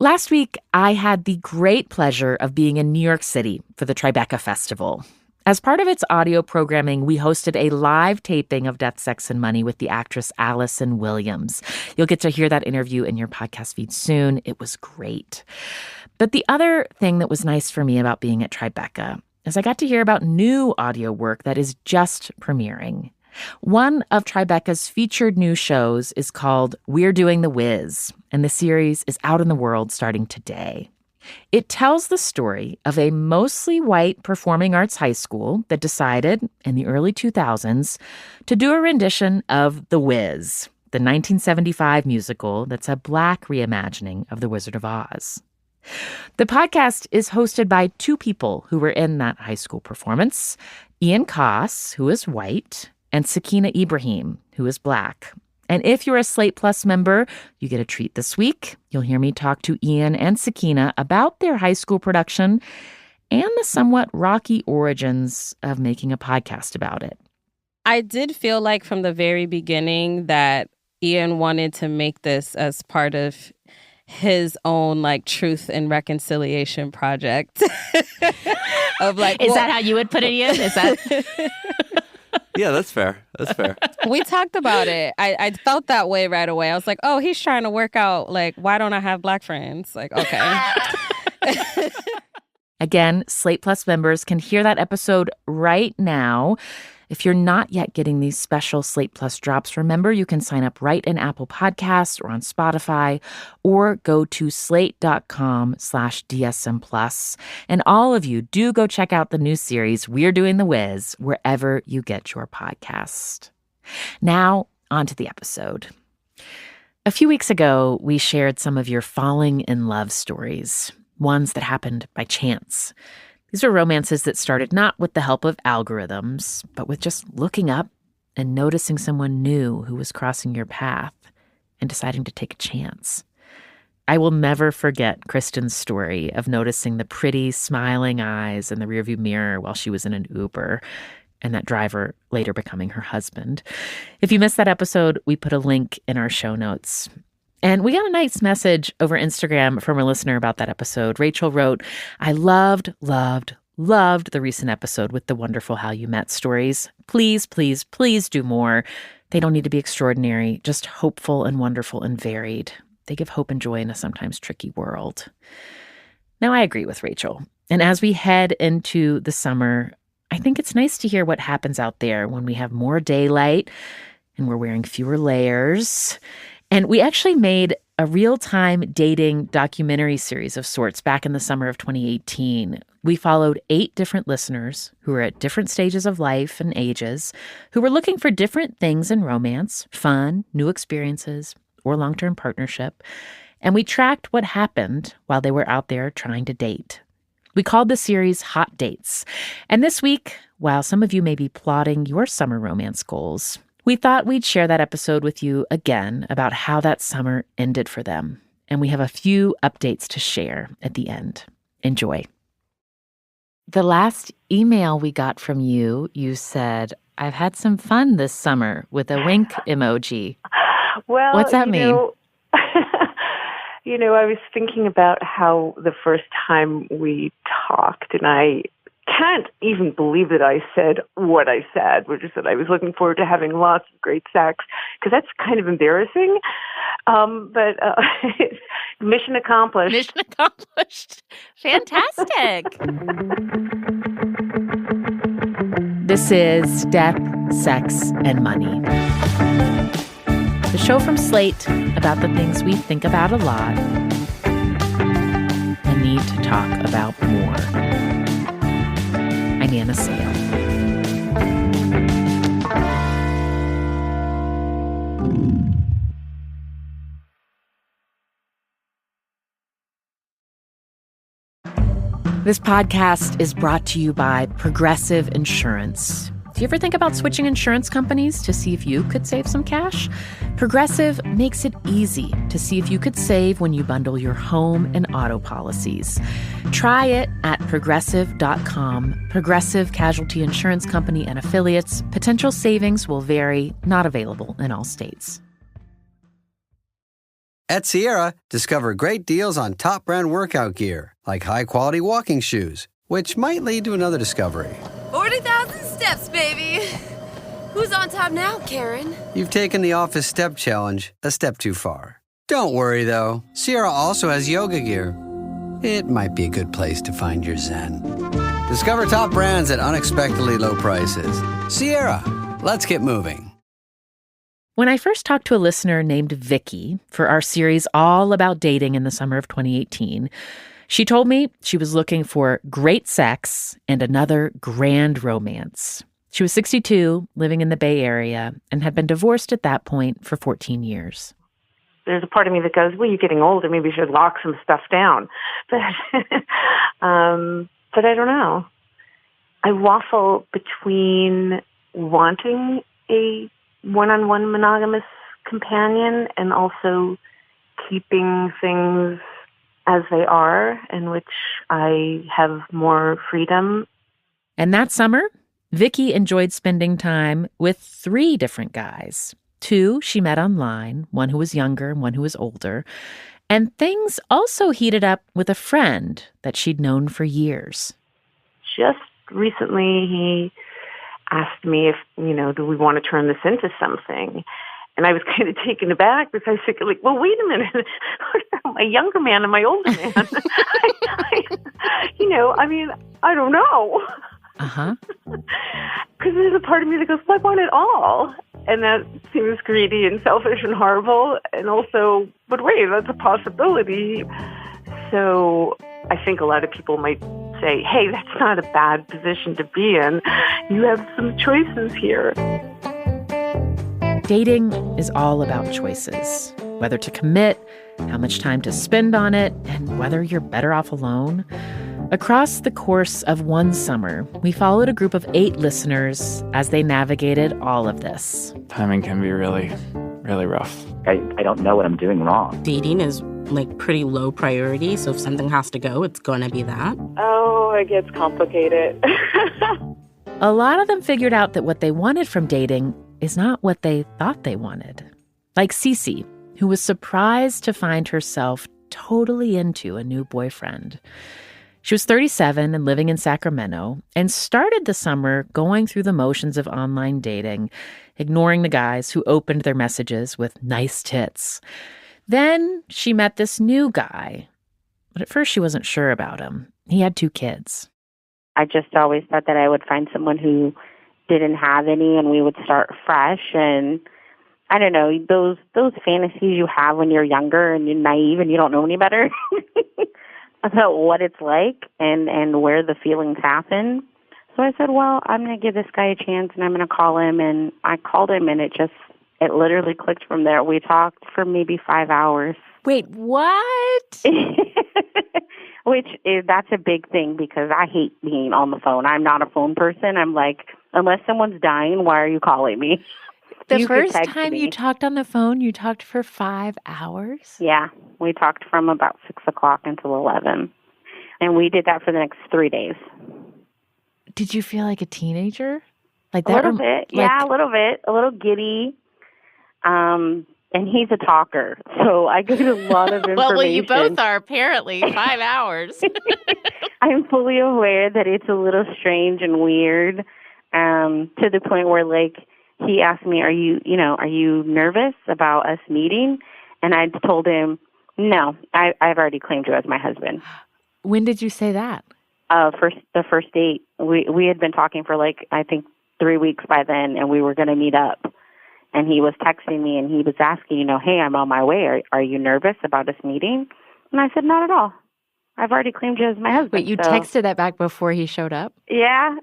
Last week, I had the great pleasure of being in New York City for the Tribeca Festival. As part of its audio programming, we hosted a live taping of Death, Sex, and Money with the actress Allison Williams. You'll get to hear that interview in your podcast feed soon. It was great. But the other thing that was nice for me about being at Tribeca is I got to hear about new audio work that is just premiering. One of Tribeca's featured new shows is called We're Doing the Wiz, and the series is out in the world starting today. It tells the story of a mostly white performing arts high school that decided, in the early 2000s, to do a rendition of The Wiz, the 1975 musical that's a Black reimagining of The Wizard of Oz. The podcast is hosted by two people who were in that high school performance, Ian Coss, who is white, and Sakina Ibrahim, who is Black. And if you're a Slate Plus member, you get a treat this week. You'll hear me talk to Ian and Sakina about their high school production and the somewhat rocky origins of making a podcast about it. I did feel like from the very beginning that Ian wanted to make this as part of his own truth and reconciliation project. Of Is that how you would put it, Ian? Is that... Yeah, that's fair. That's fair. We talked about it. I felt that way right away. I was like, oh, he's trying to work out, why don't I have Black friends? Okay. Again, Slate Plus members can hear that episode right now. If you're not yet getting these special Slate Plus drops, remember you can sign up right in Apple Podcasts or on Spotify, or go to slate.com/DSM Plus. And all of you, do go check out the new series, We're Doing the Wiz, wherever you get your podcast. Now, on to the episode. A few weeks ago, we shared some of your falling in love stories, ones that happened by chance. These are romances that started not with the help of algorithms, but with just looking up and noticing someone new who was crossing your path and deciding to take a chance. I will never forget Kristen's story of noticing the pretty, smiling eyes in the rearview mirror while she was in an Uber, and that driver later becoming her husband. If you missed that episode, we put a link in our show notes. And we got a nice message over Instagram from a listener about that episode. Rachel wrote, I loved the recent episode with the wonderful How You Met stories. Please, please, please do more. They don't need to be extraordinary, just hopeful and wonderful and varied. They give hope and joy in a sometimes tricky world. Now, I agree with Rachel. And as we head into the summer, I think it's nice to hear what happens out there when we have more daylight and we're wearing fewer layers. And we actually made a real-time dating documentary series of sorts back in the summer of 2018. We followed 8 different listeners who were at different stages of life and ages, who were looking for different things in romance, fun, new experiences, or long-term partnership. And we tracked what happened while they were out there trying to date. We called the series Hot Dates. And this week, while some of you may be plotting your summer romance goals, we thought we'd share that episode with you again about how that summer ended for them. And we have a few updates to share at the end. Enjoy. The last email we got from you, you said, I've had some fun this summer with a wink emoji. Well, what's that mean? I was thinking about how the first time we talked, and I can't even believe that I said what I said, which is that I was looking forward to having lots of great sex, because that's kind of embarrassing. But mission accomplished. Mission accomplished. Fantastic. This is Death, Sex, and Money. The show from Slate about the things we think about a lot and need to talk about more. I'm Anna Sale. This podcast is brought to you by Progressive Insurance. Do you ever think about switching insurance companies to see if you could save some cash? Progressive makes it easy to see if you could save when you bundle your home and auto policies. Try it at Progressive.com. Progressive Casualty Insurance Company and Affiliates. Potential savings will vary, not available in all states. At Sierra, discover great deals on top brand workout gear, like high-quality walking shoes, which might lead to another discovery. 40,000 steps, baby. Who's on top now, Karen? You've taken the office step challenge a step too far. Don't worry, though. Sierra also has yoga gear. It might be a good place to find your zen. Discover top brands at unexpectedly low prices. Sierra, let's get moving. When I first talked to a listener named Vicky for our series all about dating in the summer of 2018, she told me she was looking for great sex and another grand romance. She was 62, living in the Bay Area, and had been divorced at that point for 14 years. There's a part of me that goes, well, you're getting older. Maybe you should lock some stuff down. But, but I don't know. I waffle between wanting a one-on-one monogamous companion and also keeping things as they are, in which I have more freedom. And that summer, Vicky enjoyed spending time with 3 different guys. 2 she met online, one who was younger and one who was older. And things also heated up with a friend that she'd known for years. Just recently, he asked me if, do we want to turn this into something? And I was kind of taken aback because I was thinking, well, wait a minute. My younger man and my older man. I don't know. Uh-huh. Because there's a part of me that goes, well, I want it all. And that seems greedy and selfish and horrible. And also, but wait, that's a possibility. So I think a lot of people might say, hey, that's not a bad position to be in. You have some choices here. Dating is all about choices. Whether to commit, how much time to spend on it, and whether you're better off alone. Across the course of one summer, we followed a group of 8 listeners as they navigated all of this. Timing can be really, really rough. I don't know what I'm doing wrong. Dating is pretty low priority, so if something has to go, it's gonna be that. Oh, it gets complicated. A lot of them figured out that what they wanted from dating is not what they thought they wanted. Like Cece, who was surprised to find herself totally into a new boyfriend. She was 37 and living in Sacramento and started the summer going through the motions of online dating, ignoring the guys who opened their messages with nice tits. Then she met this new guy, but at first she wasn't sure about him. He had 2 kids. I just always thought that I would find someone who didn't have any and we would start fresh. And I don't know, those fantasies you have when you're younger and you're naive and you don't know any better about what it's like and where the feelings happen. So I said, well, I'm going to give this guy a chance and I'm going to call him. And I called him and it literally clicked from there. We talked for maybe 5 hours. Wait, what? That's a big thing because I hate being on the phone. I'm not a phone person. I'm like, unless someone's dying, why are you calling me? The first time you talked on the phone, you talked for 5 hours? Yeah, we talked from about 6 o'clock until 11. And we did that for the next 3 days. Did you feel like a teenager? Like that? A little bit. Yeah, a little bit. A little giddy. And he's a talker, so I get a lot of information. Well, you both are, apparently. 5 hours. I'm fully aware that it's a little strange and weird, to the point where, he asked me, are you nervous about us meeting? And I told him, no, I've already claimed you as my husband. When did you say that? The first date. We had been talking for, I think 3 weeks by then, and we were going to meet up. And he was texting me, and he was asking, hey, I'm on my way. Are you nervous about us meeting? And I said, not at all. I've already claimed you as my husband. Wait, you texted that back before he showed up? Yeah.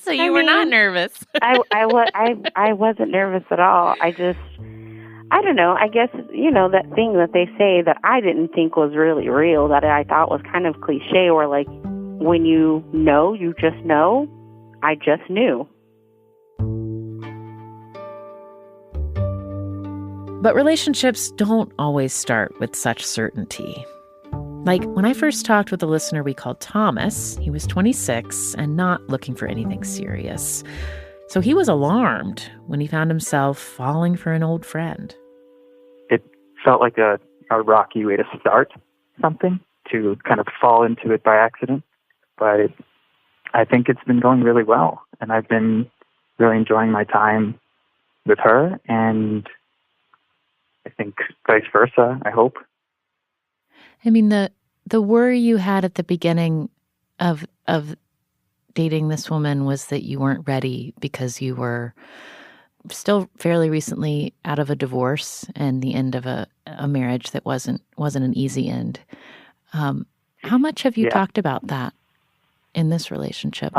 So you were not nervous. I wasn't nervous at all. I don't know. I guess, that thing that they say that I didn't think was really real, that I thought was kind of cliche, or when you know, you just know. I just knew. But relationships don't always start with such certainty. When I first talked with a listener we called Thomas, he was 26 and not looking for anything serious. So he was alarmed when he found himself falling for an old friend. It felt like a rocky way to start something, to kind of fall into it by accident. But I think it's been going really well, and I've been really enjoying my time with her, and I think vice versa, I hope. I mean, the worry you had at the beginning of dating this woman was that you weren't ready because you were still fairly recently out of a divorce and the end of a marriage that wasn't an easy end. How much have you talked about that in this relationship?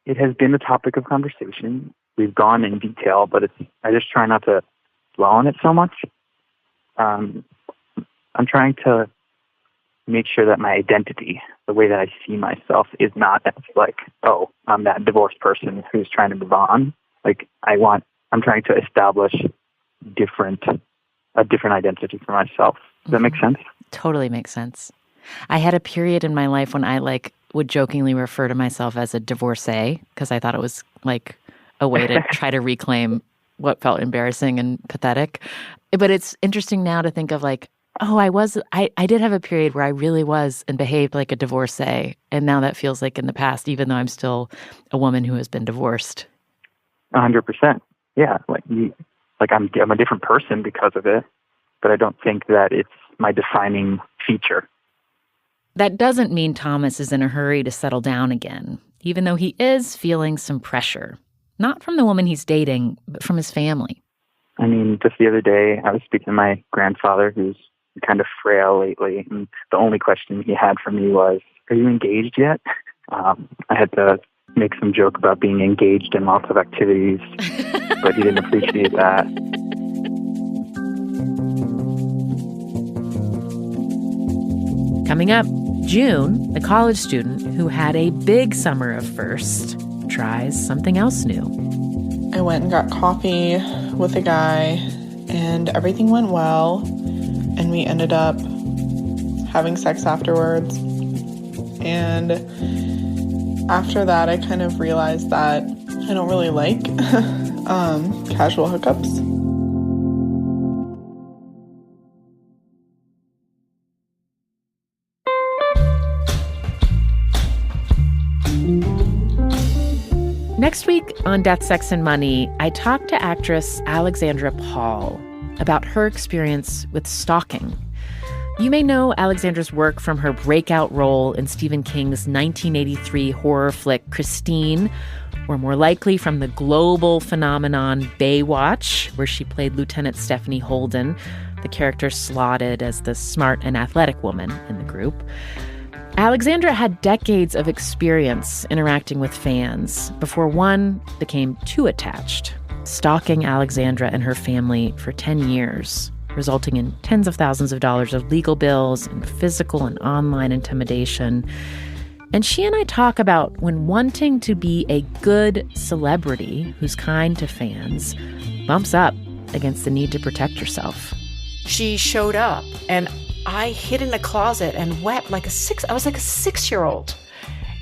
It has been a topic of conversation. We've gone in detail, but I just try not to dwell on it so much. I'm trying to make sure that my identity, the way that I see myself, is not as like, oh, I'm that divorced person who's trying to move on. Like I'm trying to establish a different identity for myself. Does that make sense? Totally makes sense. I had a period in my life when I would jokingly refer to myself as a divorcee because I thought it was like a way to try to reclaim what felt embarrassing and pathetic. But it's interesting now to think of like, oh, I did have a period where I really was and behaved like a divorcee. And now that feels like in the past, even though I'm still a woman who has been divorced. 100%. Yeah. I'm a different person because of it, but I don't think that it's my defining feature. That doesn't mean Thomas is in a hurry to settle down again, even though he is feeling some pressure. Not from the woman he's dating, but from his family. I mean, just the other day, I was speaking to my grandfather, who's kind of frail lately, and the only question he had for me was, "Are you engaged yet?" I had to make some joke about being engaged in lots of activities, but he didn't appreciate that. Coming up, June, the college student who had a big summer of first, tries something else new. I went and got coffee with a guy, and everything went well, and we ended up having sex afterwards. And after that, I kind of realized that I don't really like casual hookups. Next week on Death, Sex, and Money, I talked to actress Alexandra Paul about her experience with stalking. You may know Alexandra's work from her breakout role in Stephen King's 1983 horror flick Christine, or more likely from the global phenomenon Baywatch, where she played Lieutenant Stephanie Holden, the character slotted as the smart and athletic woman in the group. Alexandra had decades of experience interacting with fans before one became too attached, stalking Alexandra and her family for 10 years, resulting in tens of thousands of dollars of legal bills and physical and online intimidation. And she and I talk about when wanting to be a good celebrity who's kind to fans bumps up against the need to protect yourself. She showed up, and I hid in a closet and wept I was like a 6-year-old.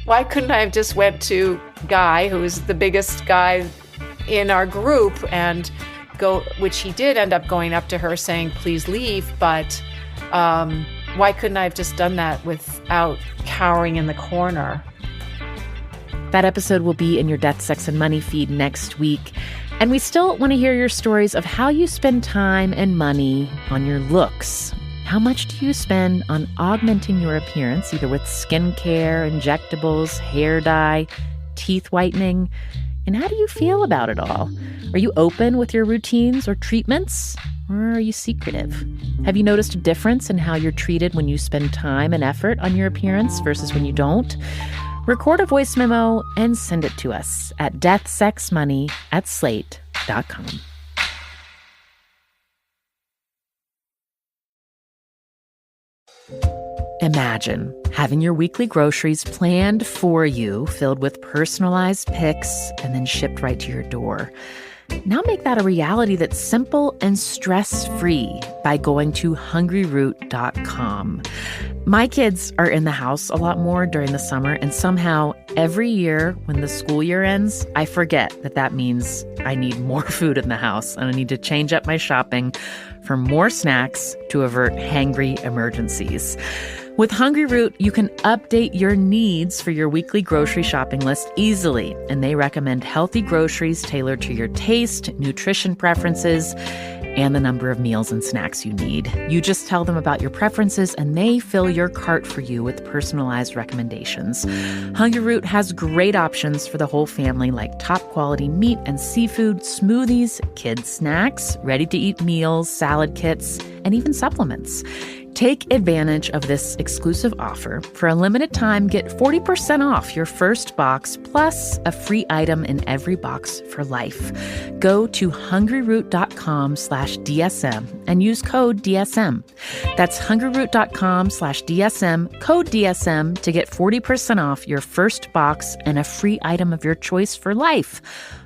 Why couldn't I have just went to Guy, who was the biggest guy in our group, and which he did end up going up to her saying, "Please leave," but why couldn't I have just done that without cowering in the corner? That episode will be in your Death, Sex, and Money feed next week. And we still want to hear your stories of how you spend time and money on your looks. How much do you spend on augmenting your appearance, either with skincare, injectables, hair dye, teeth whitening? And how do you feel about it all? Are you open with your routines or treatments? Or are you secretive? Have you noticed a difference in how you're treated when you spend time and effort on your appearance versus when you don't? Record a voice memo and send it to us at deathsexmoney@slate.com. Imagine having your weekly groceries planned for you, filled with personalized picks, and then shipped right to your door. Now make that a reality that's simple and stress-free by going to hungryroot.com. My kids are in the house a lot more during the summer, and somehow every year when the school year ends, I forget that means I need more food in the house and I need to change up my shopping for more snacks to avert hangry emergencies. With Hungry Root, you can update your needs for your weekly grocery shopping list easily, and they recommend healthy groceries tailored to your taste, nutrition preferences, and the number of meals and snacks you need. You just tell them about your preferences, and they fill your cart for you with personalized recommendations. Hungry Root has great options for the whole family, like top-quality meat and seafood, smoothies, kids' snacks, ready-to-eat meals, salad kits, and even supplements. Take advantage of this exclusive offer. For a limited time, get 40% off your first box plus a free item in every box for life. Go to hungryroot.com/DSM and use code DSM. That's hungryroot.com/DSM, code DSM to get 40% off your first box and a free item of your choice for life.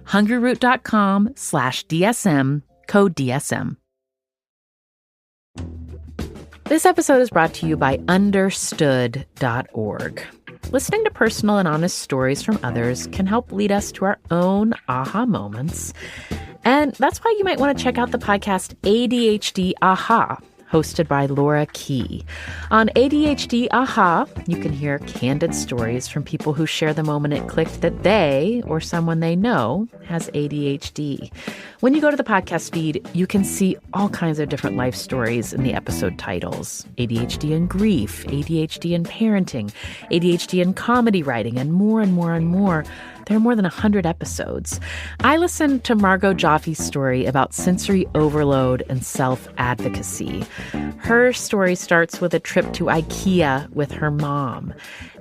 hungryroot.com/DSM, code DSM. This episode is brought to you by Understood.org. Listening to personal and honest stories from others can help lead us to our own aha moments. And that's why you might want to check out the podcast ADHD Aha, hosted by Laura Key. On ADHD Aha, you can hear candid stories from people who share the moment it clicked that they or someone they know has ADHD. When you go to the podcast feed, you can see all kinds of different life stories in the episode titles. ADHD and grief, ADHD and parenting, ADHD and comedy writing, and more and more and more. There are more than 100 episodes. I listened to Margot Joffe's story about sensory overload and self-advocacy. Her story starts with a trip to IKEA with her mom.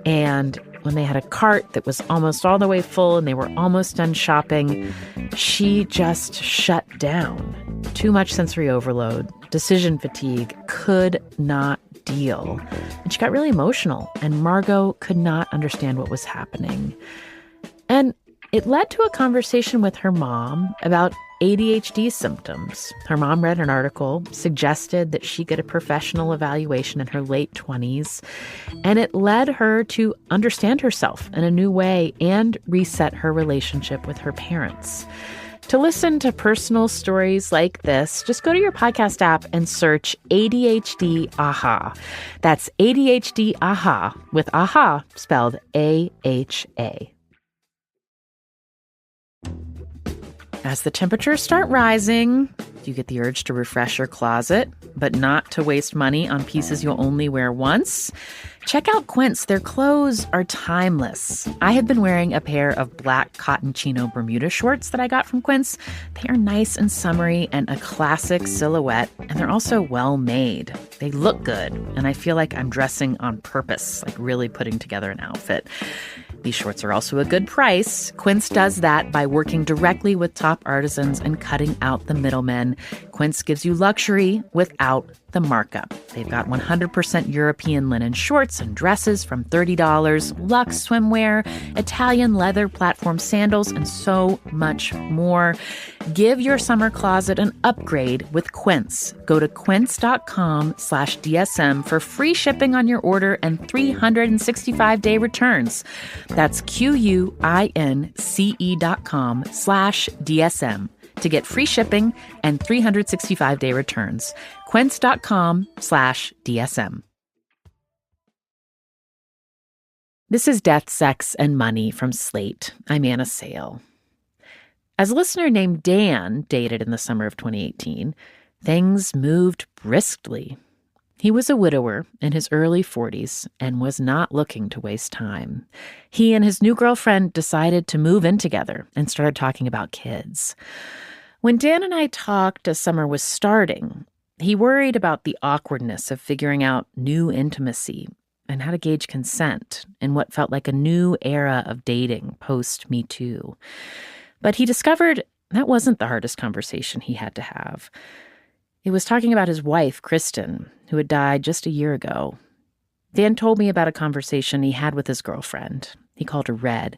And when they had a cart that was almost all the way full and they were almost done shopping, she just shut down. Too much sensory overload, decision fatigue, could not deal. And she got really emotional, and Margot could not understand what was happening. And it led to a conversation with her mom about ADHD symptoms. Her mom read an article, suggested that she get a professional evaluation in her late 20s, and it led her to understand herself in a new way and reset her relationship with her parents. To listen to personal stories like this, just go to your podcast app and search ADHD Aha. That's ADHD Aha, with AHA spelled AHA. As the temperatures start rising, you get the urge to refresh your closet, but not to waste money on pieces you'll only wear once. Check out Quince. Their clothes are timeless. I have been wearing a pair of black cotton chino Bermuda shorts that I got from Quince. They are nice and summery and a classic silhouette, and they're also well made. They look good, and I feel like I'm dressing on purpose, like really putting together an outfit. These shorts are also a good price. Quince does that by working directly with top artisans and cutting out the middlemen. Quince gives you luxury without the markup. They've got 100% European linen shorts and dresses from $30, luxe swimwear, Italian leather platform sandals, and so much more. Give your summer closet an upgrade with Quince. Go to quince.com/DSM for free shipping on your order and 365-day returns. That's QUINCE.com/DSM to get free shipping and 365-day returns. Quince.com/DSM. This is Death, Sex, and Money from Slate. I'm Anna Sale. As a listener named Dan dated in the summer of 2018, things moved briskly. He was a widower in his early 40s and was not looking to waste time. He and his new girlfriend decided to move in together and started talking about kids. When Dan and I talked as summer was starting, he worried about the awkwardness of figuring out new intimacy and how to gauge consent in what felt like a new era of dating post-Me Too. But he discovered that wasn't the hardest conversation he had to have. It was talking about his wife, Kristen, who had died just a year ago. Dan told me about a conversation he had with his girlfriend. He called her Red.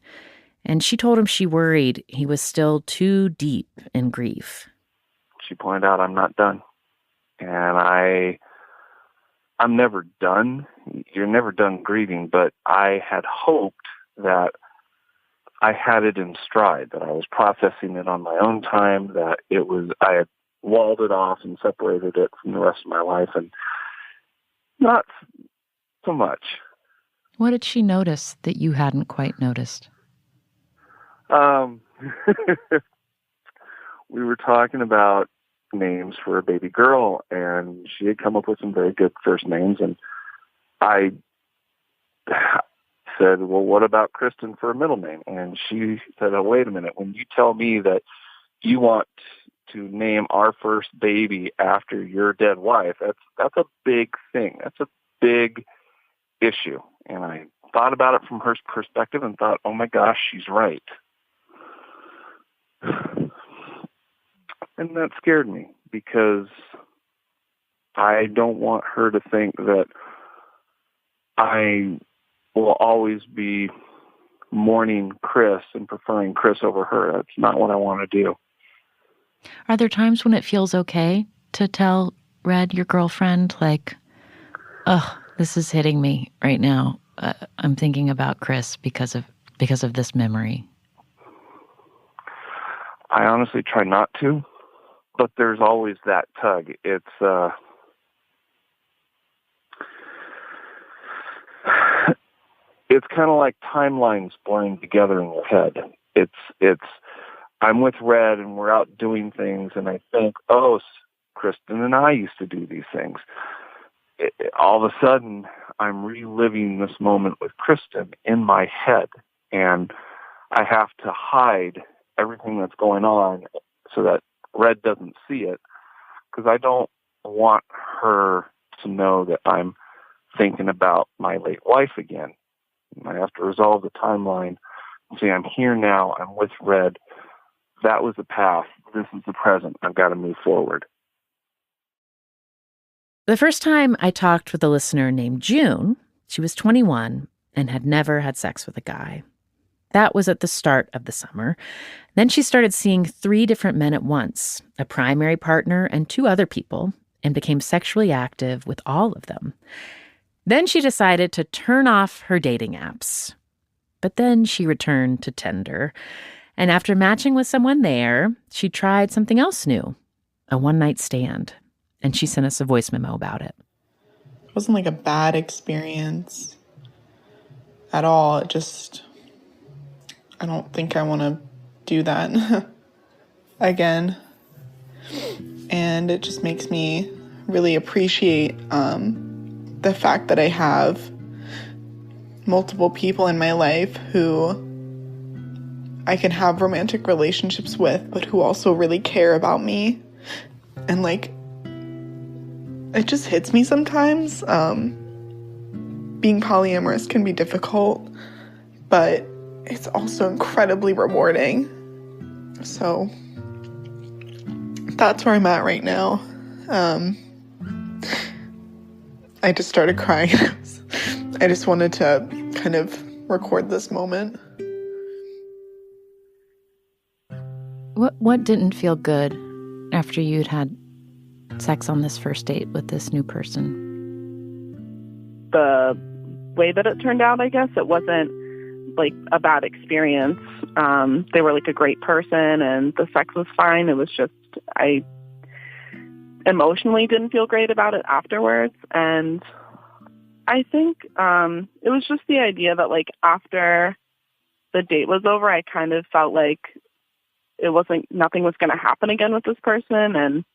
And she told him she worried he was still too deep in grief. She pointed out I'm not done. And I'm never done. You're never done grieving, but I had hoped that I had it in stride, that I was processing it on my own time, that I had walled it off and separated it from the rest of my life, and not so much. What did she notice that you hadn't quite noticed? We were talking about names for a baby girl, and she had come up with some very good first names, and I said, well, what about Kristen for a middle name? And she said, oh, wait a minute. When you tell me that you want to name our first baby after your dead wife, that's a big thing. That's a big issue. And I thought about it from her perspective and thought, oh my gosh, she's right. And that scared me because I don't want her to think that I will always be mourning Chris and preferring Chris over her. That's not what I want to do. Are there times when it feels okay to tell Red, your girlfriend, like, oh, this is hitting me right now. I'm thinking about Chris because of this memory? I honestly try not to, but there's always that tug. It's kind of like timelines blurring together in your head. It's I'm with Red and we're out doing things, and I think, oh, Kristen and I used to do these things. All of a sudden, I'm reliving this moment with Kristen in my head, and I have to hide everything that's going on so that Red doesn't see it, because I don't want her to know that I'm thinking about my late wife again. I have to resolve the timeline and say, I'm here now, I'm with Red. That was the past. This is the present. I've got to move forward. The first time I talked with a listener named June, she was 21 and had never had sex with a guy. That was at the start of the summer. Then she started seeing 3 different men at once, a primary partner and 2 other people, and became sexually active with all of them. Then she decided to turn off her dating apps. But then she returned to Tinder. And after matching with someone there, she tried something else new, a one-night stand. And she sent us a voice memo about it. It wasn't like a bad experience at all. It just, I don't think I want to do that again. And it just makes me really appreciate the fact that I have multiple people in my life who I can have romantic relationships with, but who also really care about me. And like, it just hits me sometimes. Being polyamorous can be difficult, but it's also incredibly rewarding. So that's where I'm at right now. I just started crying. I just wanted to kind of record this moment. What didn't feel good after you'd had sex on this first date with this new person? The way that it turned out, I guess, it wasn't like a bad experience. They were like a great person and the sex was fine. It was just, I emotionally didn't feel great about it afterwards. And I think it was just the idea that like after the date was over, I kind of felt like nothing was going to happen again with this person. And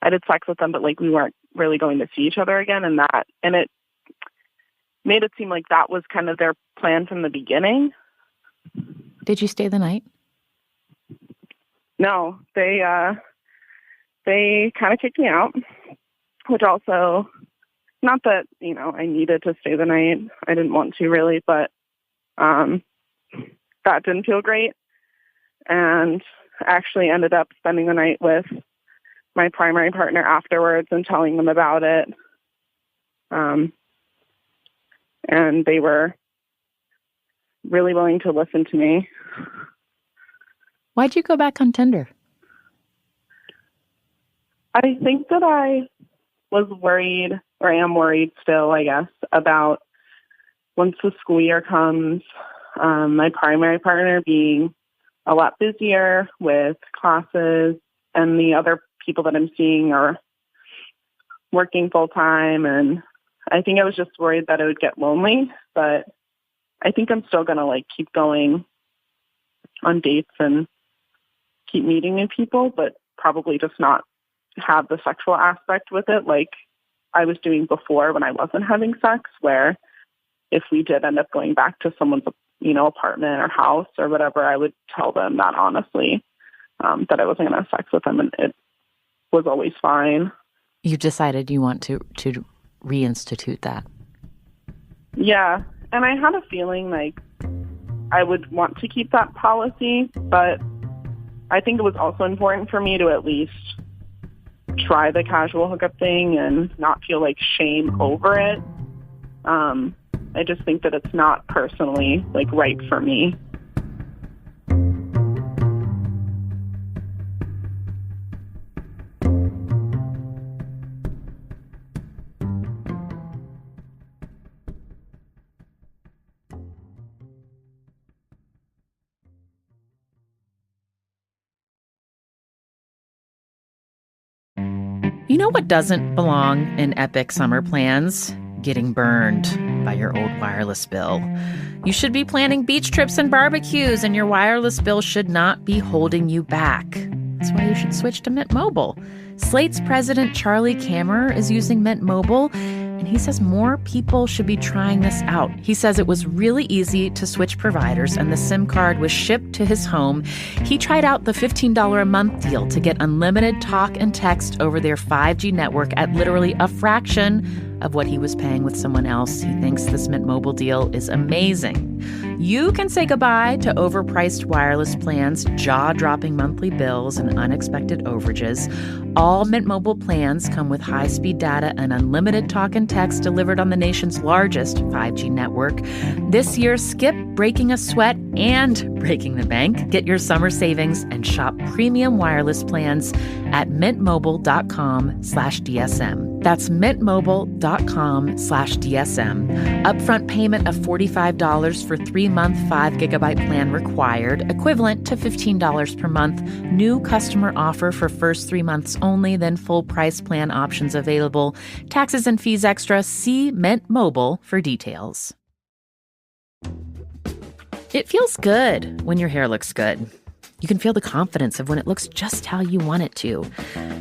I did sex with them, but like we weren't really going to see each other again. And it made it seem like that was kind of their plan from the beginning. Did you stay the night? No, they kind of kicked me out, which also, not that, I needed to stay the night. I didn't want to really, but that didn't feel great. And actually ended up spending the night with my primary partner afterwards and telling them about it. And they were really willing to listen to me. Why'd you go back on Tinder? I think that I was worried, or am worried still, I guess, about once the school year comes, my primary partner being a lot busier with classes, and the other people that I'm seeing are working full time. And I think I was just worried that I would get lonely, but I think I'm still going to keep going on dates and keep meeting new people, but probably just not have the sexual aspect with it like I was doing before when I wasn't having sex, where if we did end up going back to someone's, apartment or house or whatever, I would tell them that honestly, that I wasn't going to have sex with them, and it was always fine. You decided you want to reinstitute that. Yeah, and I had a feeling like I would want to keep that policy, but I think it was also important for me to at least try the casual hookup thing and not feel like shame over it. I just think that it's not personally right for me. You know what doesn't belong in epic summer plans? Getting burned by your old wireless bill. You should be planning beach trips and barbecues, and your wireless bill should not be holding you back. That's why you should switch to Mint Mobile. Slate's president, Charlie Kammer, is using Mint Mobile, and he says more people should be trying this out. He says it was really easy to switch providers, and the SIM card was shipped to his home. He tried out the $15 a month deal to get unlimited talk and text over their 5G network at literally a fraction of what he was paying with someone else. He thinks this Mint Mobile deal is amazing. You can say goodbye to overpriced wireless plans, jaw-dropping monthly bills, and unexpected overages. All Mint Mobile plans come with high-speed data and unlimited talk and text delivered on the nation's largest 5G network. This year, skip breaking a sweat and breaking the bank. Get your summer savings and shop premium wireless plans at mintmobile.com/DSM. That's mintmobile.com/DSM. Upfront payment of $45 for 3-month 5GB plan required, equivalent to $15 per month. New customer offer for first 3 months only, then full price plan options available. Taxes and fees extra. See Mint Mobile for details. It feels good when your hair looks good. You can feel the confidence of when it looks just how you want it to.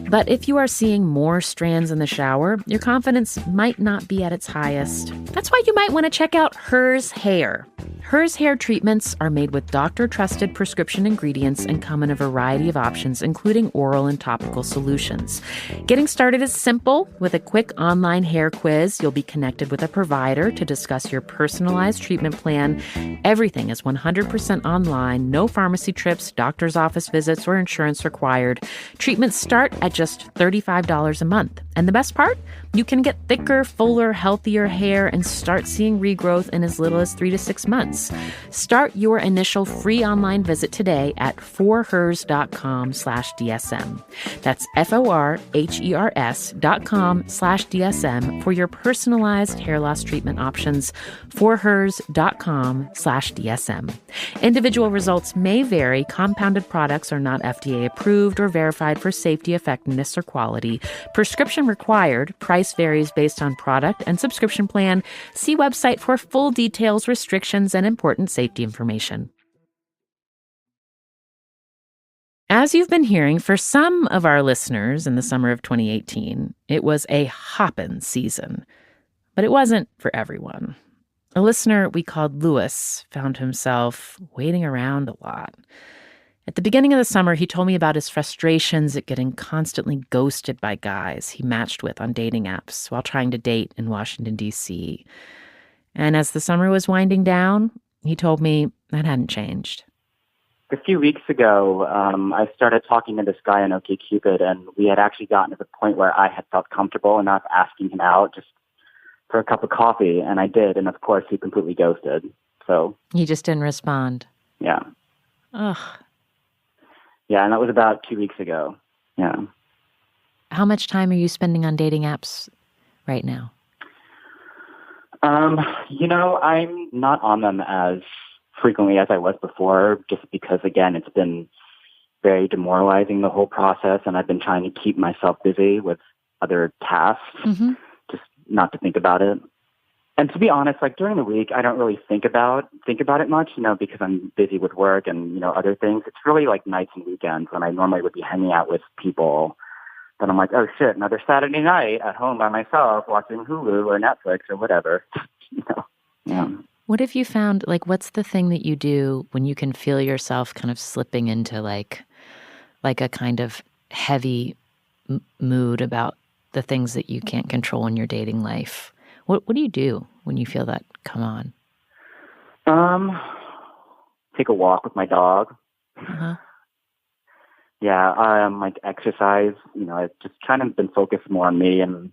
But if you are seeing more strands in the shower, your confidence might not be at its highest. That's why you might want to check out Hers Hair. Hers Hair treatments are made with doctor-trusted prescription ingredients and come in a variety of options, including oral and topical solutions. Getting started is simple. With a quick online hair quiz, you'll be connected with a provider to discuss your personalized treatment plan. Everything is 100% online, no pharmacy trips, doctor's office visits, or insurance required. Treatments start at just $35 a month. And the best part? You can get thicker, fuller, healthier hair and start seeing regrowth in as little as 3 to 6 months. Start your initial free online visit today at forhers.com/DSM. That's FORHERS.com/DSM for your personalized hair loss treatment options. forhers.com/DSM. Individual results may vary. Compounded products are not FDA approved or verified for safety, effectiveness, or quality. Prescription required. Price varies based on product and subscription plan. See website for full details, restrictions, and important safety information. As you've been hearing, for some of our listeners in the summer of 2018, it was a hoppin' season. But it wasn't for everyone. A listener we called Lewis found himself waiting around a lot. At the beginning of the summer, he told me about his frustrations at getting constantly ghosted by guys he matched with on dating apps while trying to date in Washington, D.C. And as the summer was winding down, he told me that hadn't changed. A few weeks ago, I started talking to this guy on OkCupid, and we had actually gotten to the point where I had felt comfortable enough asking him out just for a cup of coffee, and I did, and of course he completely ghosted. So He just didn't respond. yeah. Ugh. Yeah, and that was about 2 weeks ago. Yeah. How much time are you spending on dating apps right now? I'm not on them as frequently as I was before, just because, again, it's been very demoralizing, the whole process, and I've been trying to keep myself busy with other tasks, just not to think about it. And to be honest, like during the week, I don't really think about it much, because I'm busy with work and, other things. It's really like nights and weekends when I normally would be hanging out with people. Then I'm like, oh shit, another Saturday night at home by myself watching Hulu or Netflix or whatever. Yeah. What have you found, what's the thing that you do when you can feel yourself kind of slipping into like a kind of heavy mood about the things that you can't control in your dating life? What do you do when you feel that come on? Take a walk with my dog. Uh-huh. Yeah, exercise. I've just kind of been focused more on me and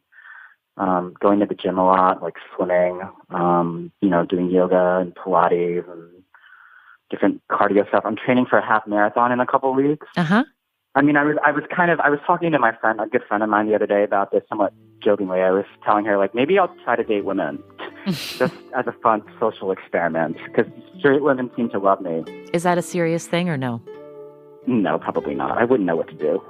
going to the gym a lot, like swimming, doing yoga and Pilates and different cardio stuff. I'm training for a half marathon in a couple of weeks. Uh-huh. I was talking to my friend, a good friend of mine the other day about this somewhat jokingly. I was telling her, maybe I'll try to date women just as a fun social experiment because straight women seem to love me. Is that a serious thing or no? No, probably not. I wouldn't know what to do.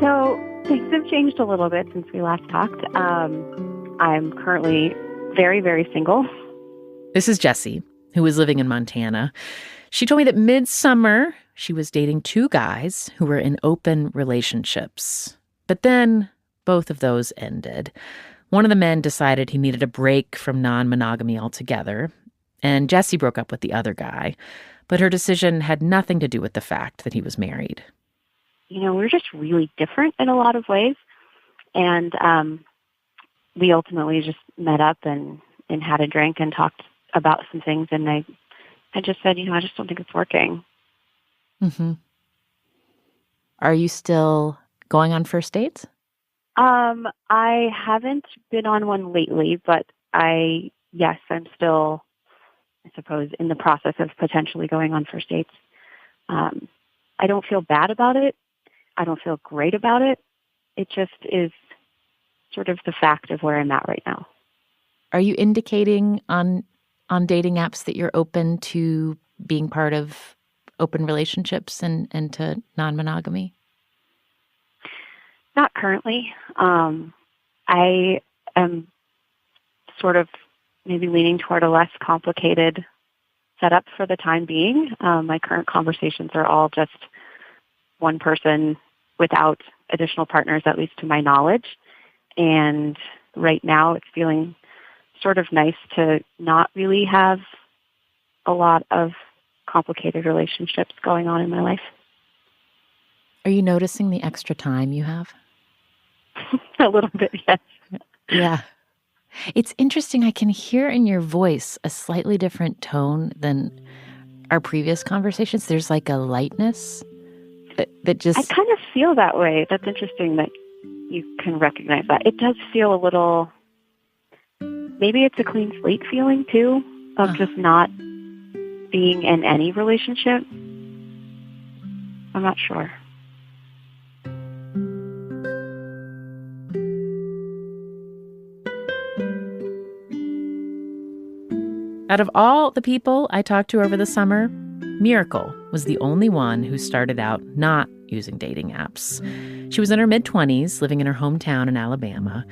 So things have changed a little bit since we last talked. I'm currently very, very single. This is Jessie, who is living in Montana. She told me that midsummer, she was dating 2 guys who were in open relationships. But then both of those ended. One of the men decided he needed a break from non-monogamy altogether, and Jessie broke up with the other guy. But her decision had nothing to do with the fact that he was married. We're just really different in a lot of ways. And we ultimately just met up and had a drink and talked about some things. And I just said, I just don't think it's working. Mm-hmm. Are you still going on first dates? I haven't been on one lately, but I'm still, I suppose, in the process of potentially going on first dates. I don't feel bad about it. I don't feel great about it. It just is sort of the fact of where I'm at right now. Are you indicating on dating apps that you're open to being part of open relationships and to non-monogamy? Not currently. I am sort of maybe leaning toward a less complicated setup for the time being. My current conversations are all just one person without additional partners, at least to my knowledge. And right now it's feeling sort of nice to not really have a lot of complicated relationships going on in my life. Are you noticing the extra time you have? A little bit, yes. Yeah. It's interesting. I can hear in your voice a slightly different tone than our previous conversations. There's like a lightness that just... I kind of feel that way. That's interesting that you can recognize that. It does feel a little... Maybe it's a clean slate feeling, too, of just not being in any relationship. I'm not sure. Out of all the people I talked to over the summer, Miracle was the only one who started out not using dating apps. She was in her mid-20s, living in her hometown in Alabama,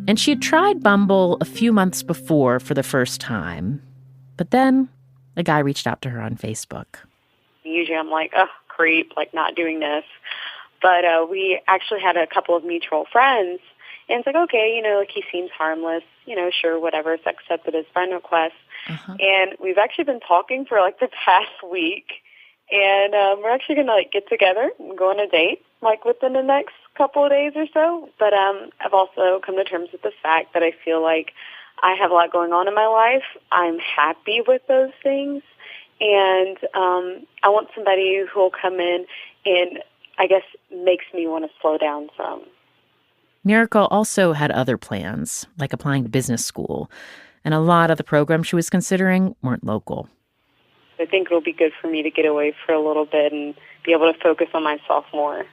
and she had tried Bumble a few months before for the first time. But then a guy reached out to her on Facebook. Usually I'm like, oh, creep, like not doing this. But we actually had a couple of mutual friends, and it's like, okay, like he seems harmless, sure, whatever, it's accepted his friend request. Uh-huh. And we've actually been talking for like the past week, and we're actually going to like get together and go on a date like within the next couple of days or so. But I've also come to terms with the fact that I feel like I have a lot going on in my life. I'm happy with those things, and I want somebody who will come in and I guess, makes me want to slow down some. Miracle also had other plans, like applying to business school, and a lot of the programs she was considering weren't local. I think it'll be good for me to get away for a little bit and be able to focus on myself more.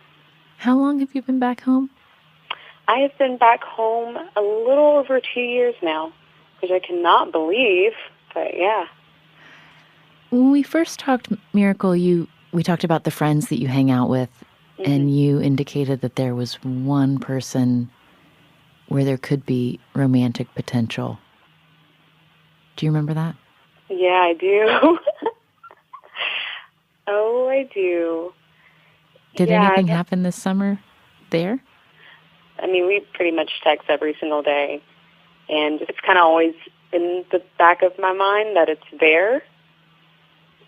How long have you been back home? I have been back home a little over 2 years now, which I cannot believe, but yeah. When we first talked, Miracle, we talked about the friends that you hang out with, and you indicated that there was one person where there could be romantic potential. Do you remember that? Yeah, I do. Oh, I do. Did anything happen this summer there? I mean, we pretty much text every single day, and it's kind of always in the back of my mind that it's there.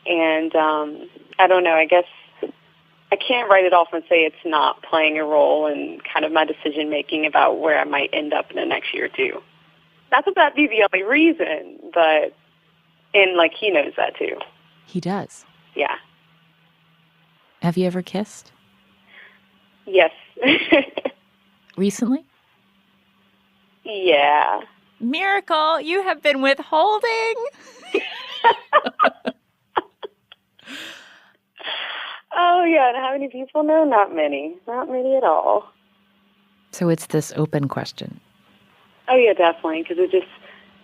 And I don't know, I guess I can't write it off and say it's not playing a role in kind of my decision-making about where I might end up in the next year or two. Not that that'd be the only reason, but, and, like, he knows that, too. He does? Yeah. Have you ever kissed? Yes. Recently? Yeah. Miracle, you have been withholding. Oh, yeah, and how many people know? Not many. Not many at all. So it's this open question. Oh, yeah, definitely, because it just,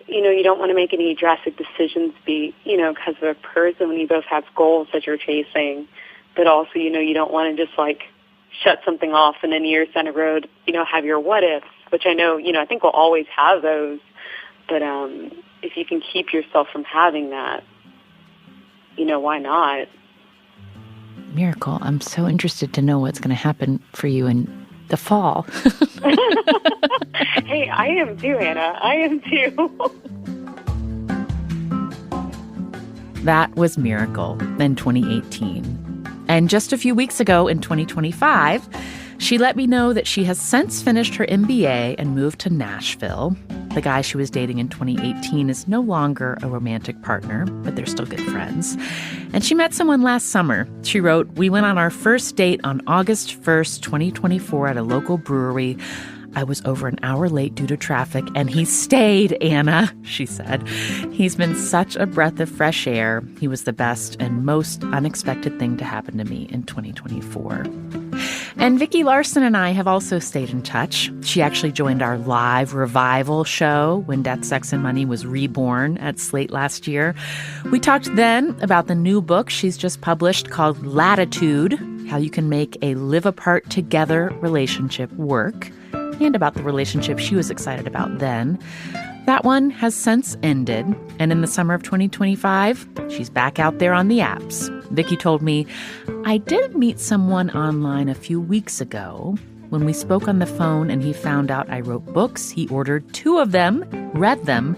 you don't want to make any drastic decisions because of a person when you both have goals that you're chasing, but also, you don't want to just, shut something off and then years down the road, have your what-ifs, which I know, I think we'll always have those, but if you can keep yourself from having that, why not? Miracle, I'm so interested to know what's going to happen for you in the fall. Hey, I am too, Anna. I am too. That was Miracle in 2018. And just a few weeks ago in 2025, she let me know that she has since finished her MBA and moved to Nashville. The guy she was dating in 2018 is no longer a romantic partner, but they're still good friends. And she met someone last summer. She wrote, "We went on our first date on August 1st, 2024 at a local brewery. I was over an hour late due to traffic, and he stayed, Anna," she said. "He's been such a breath of fresh air. He was the best and most unexpected thing to happen to me in 2024. And Vicki Larson and I have also stayed in touch. She actually joined our live revival show when Death, Sex, and Money was reborn at Slate last year. We talked then about the new book she's just published called Latitude, How You Can Make a Live-Apart Together Relationship Work, and about the relationship she was excited about then. That one has since ended, and in the summer of 2025, she's back out there on the apps. Vicki told me, "I did meet someone online a few weeks ago. When we spoke on the phone and he found out I wrote books, he ordered 2 of them, read them,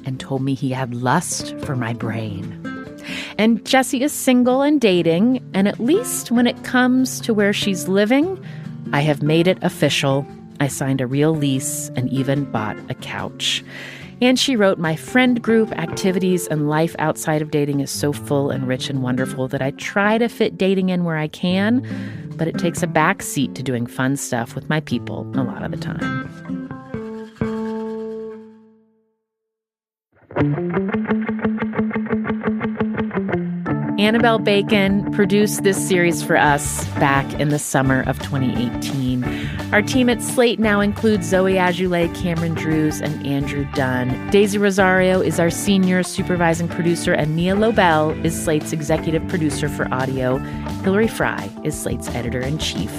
and told me he had lust for my brain." And Jessie is single and dating, and at least when it comes to where she's living, I have made it official. I signed a real lease and even bought a couch. And she wrote, "My friend group, activities, and life outside of dating is so full and rich and wonderful that I try to fit dating in where I can, but it takes a back seat to doing fun stuff with my people a lot of the time." Annabelle Bacon produced this series for us back in the summer of 2018. Our team at Slate now includes Zoe Azoulay, Cameron Drews, and Andrew Dunn. Daisy Rosario is our senior supervising producer, and Mia Lobel is Slate's executive producer for audio. Hillary Fry is Slate's editor-in-chief.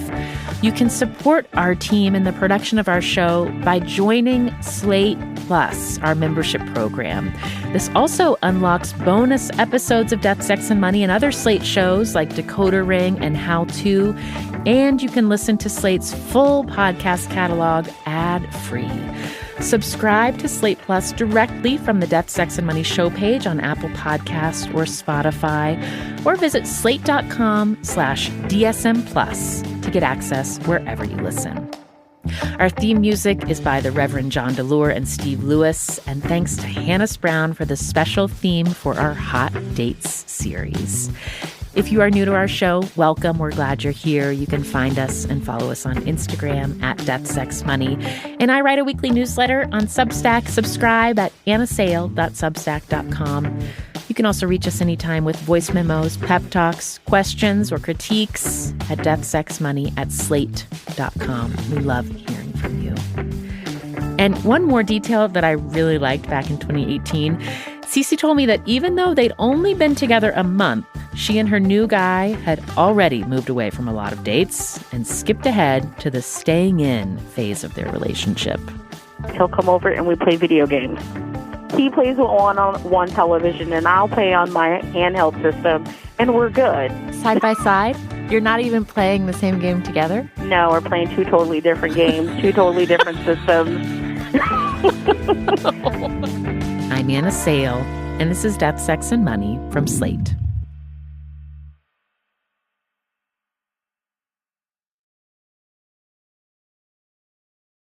You can support our team in the production of our show by joining Slate Plus, our membership program. This also unlocks bonus episodes of Death, Sex, and Money and other Slate shows like Decoder Ring and How To, and you can listen to Slate's full podcast catalog ad-free. Subscribe to Slate Plus directly from the Death, Sex, and Money show page on Apple Podcasts or Spotify, or visit slate.com/DSM Plus to get access wherever you listen. Our theme music is by the Reverend John DeLure and Steve Lewis, and thanks to Hannes Brown for the special theme for our Hot Dates series. If you are new to our show, welcome. We're glad you're here. You can find us and follow us on Instagram at Death, Sex, Money. And I write a weekly newsletter on Substack. Subscribe at annasale.substack.com. You can also reach us anytime with voice memos, pep talks, questions, or critiques at deathsexmoney@slate.com. We love hearing from you. And one more detail that I really liked back in 2018, Cece told me that even though they'd only been together a month, she and her new guy had already moved away from a lot of dates and skipped ahead to the staying in phase of their relationship. He'll come over and we play video games. He plays on one television and I'll play on my handheld system, and we're good. Side by side? You're not even playing the same game together? No, we're playing two totally different games, two totally different systems. I'm Anna Sale, and this is Death, Sex, and Money from Slate.